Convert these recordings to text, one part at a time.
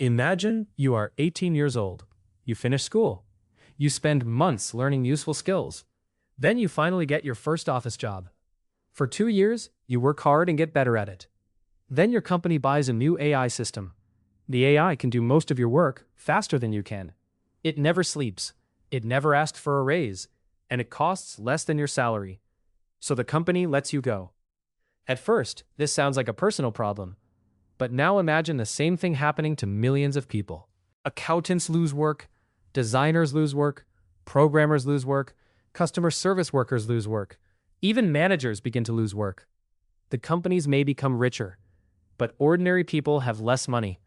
Imagine you are 18 years old. You finish school. You spend months learning useful skills. Then you finally get your first office job. For 2 years, you work hard and get better at it. Then your company buys a new AI system. The AI can do most of your work faster than you can. It never sleeps. It never asks for a raise. And it costs less than your salary. So the company lets you go. At first, this sounds like a personal problem. But now imagine the same thing happening to millions of people. Accountants lose work, designers lose work, programmers lose work, customer service workers lose work. Even managers begin to lose work. The companies may become richer, but ordinary people have less money.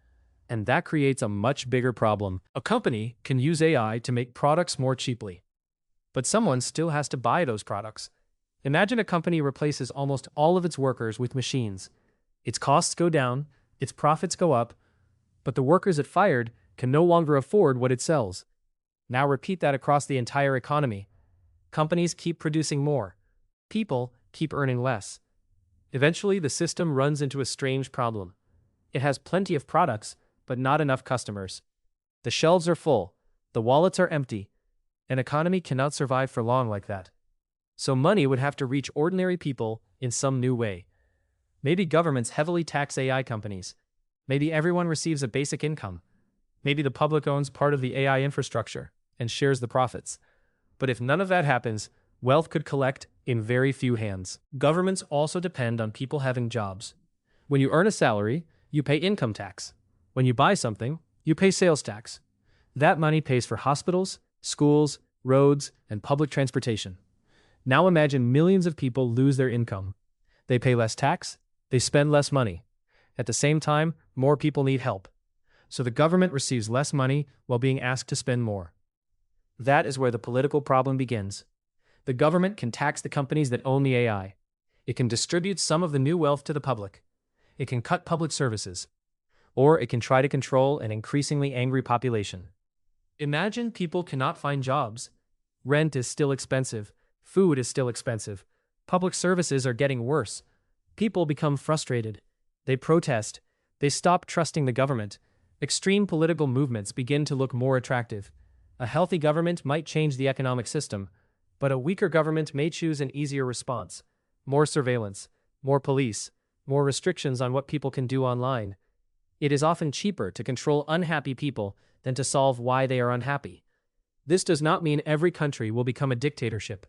And that creates a much bigger problem. A company can use AI to make products more cheaply. But someone still has to buy those products. Imagine a company replaces almost all of its workers with machines. Its costs go down, its profits go up, but the workers it fired can no longer afford what it sells. Now repeat that across the entire economy. Companies keep producing more. People keep earning less. Eventually, the system runs into a strange problem. It has plenty of products, but not enough customers. The shelves are full, the wallets are empty. An economy cannot survive for long like that. So money would have to reach ordinary people in some new way. Maybe governments heavily tax AI companies. Maybe everyone receives a basic income. Maybe the public owns part of the AI infrastructure and shares the profits. But if none of that happens, wealth could collect in very few hands. Governments also depend on people having jobs. When you earn a salary, you pay income tax. When you buy something, you pay sales tax. That money pays for hospitals, schools, roads, and public transportation. Now imagine millions of people lose their income. They pay less tax, they spend less money. At the same time, more people need help. So the government receives less money while being asked to spend more. That is where the political problem begins. The government can tax the companies that own the AI. It can distribute some of the new wealth to the public. It can cut public services. Or it can try to control an increasingly angry population. Imagine people cannot find jobs. Rent is still expensive. Food is still expensive. Public services are getting worse. People become frustrated. They protest. They stop trusting the government. Extreme political movements begin to look more attractive. A healthy government might change the economic system, but a weaker government may choose an easier response. More surveillance, more police, more restrictions on what people can do online. It is often cheaper to control unhappy people than to solve why they are unhappy. This does not mean every country will become a dictatorship.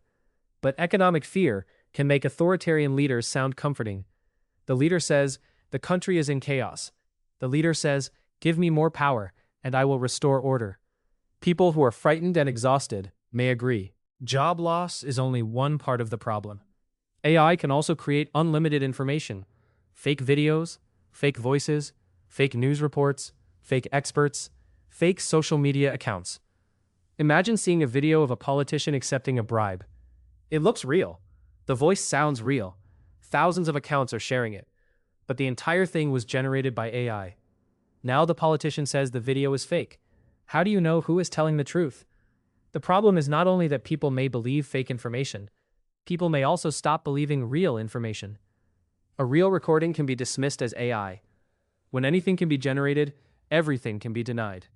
But economic fear can make authoritarian leaders sound comforting. The leader says, "The country is in chaos." The leader says, "Give me more power, and I will restore order." People who are frightened and exhausted may agree. Job loss is only one part of the problem. AI can also create unlimited information. Fake videos, fake voices, fake news reports, fake experts, fake social media accounts. Imagine seeing a video of a politician accepting a bribe. It looks real. The voice sounds real. Thousands of accounts are sharing it. But the entire thing was generated by AI. Now the politician says the video is fake. How do you know who is telling the truth? The problem is not only that people may believe fake information, people may also stop believing real information. A real recording can be dismissed as AI. When anything can be generated, everything can be denied.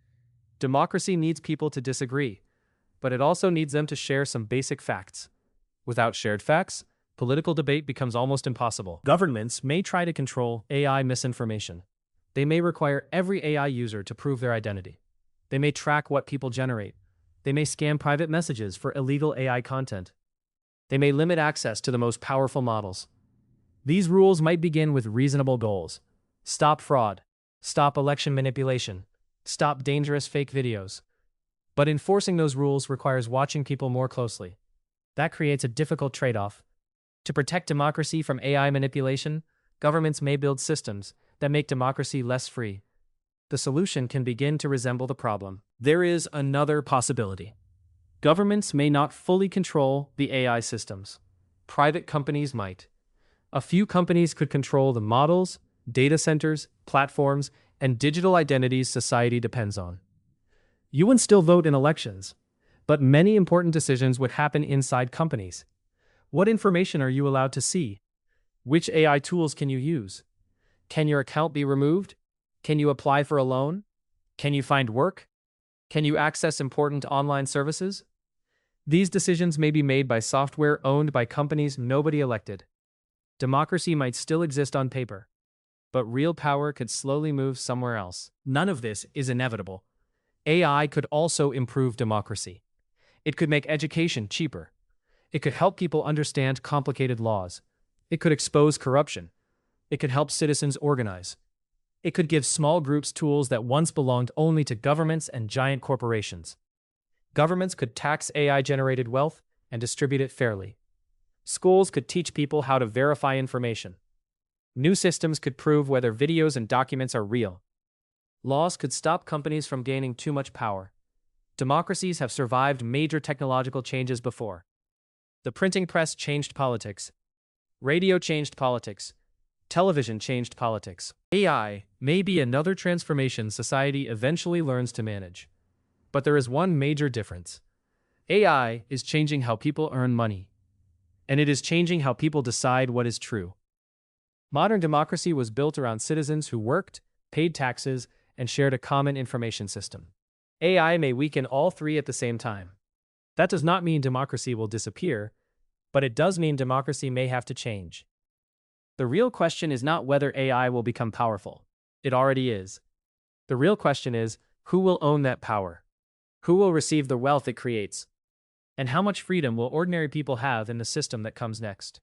Democracy needs people to disagree, but it also needs them to share some basic facts. Without shared facts, political debate becomes almost impossible. Governments may try to control AI misinformation. They may require every AI user to prove their identity. They may track what people generate. They may scan private messages for illegal AI content. They may limit access to the most powerful models. These rules might begin with reasonable goals. Stop fraud. Stop election manipulation. Stop dangerous fake videos. But enforcing those rules requires watching people more closely. That creates a difficult trade-off. To protect democracy from AI manipulation, governments may build systems that make democracy less free. The solution can begin to resemble the problem. There is another possibility. Governments may not fully control the AI systems. Private companies might. A few companies could control the models, data centers, platforms, and digital identities society depends on. You would still vote in elections, but many important decisions would happen inside companies. What information are you allowed to see? Which AI tools can you use? Can your account be removed? Can you apply for a loan? Can you find work? Can you access important online services? These decisions may be made by software owned by companies nobody elected. Democracy might still exist on paper, but real power could slowly move somewhere else. None of this is inevitable. AI could also improve democracy. It could make education cheaper. It could help people understand complicated laws. It could expose corruption. It could help citizens organize. It could give small groups tools that once belonged only to governments and giant corporations. Governments could tax AI-generated wealth and distribute it fairly. Schools could teach people how to verify information. New systems could prove whether videos and documents are real. Laws could stop companies from gaining too much power. Democracies have survived major technological changes before. The printing press changed politics. Radio changed politics. Television changed politics. AI may be another transformation society eventually learns to manage. But there is one major difference. AI is changing how people earn money. And it is changing how people decide what is true. Modern democracy was built around citizens who worked, paid taxes, and shared a common information system. AI may weaken all three at the same time. That does not mean democracy will disappear, but it does mean democracy may have to change. The real question is not whether AI will become powerful. It already is. The real question is, who will own that power? Who will receive the wealth it creates? And how much freedom will ordinary people have in the system that comes next?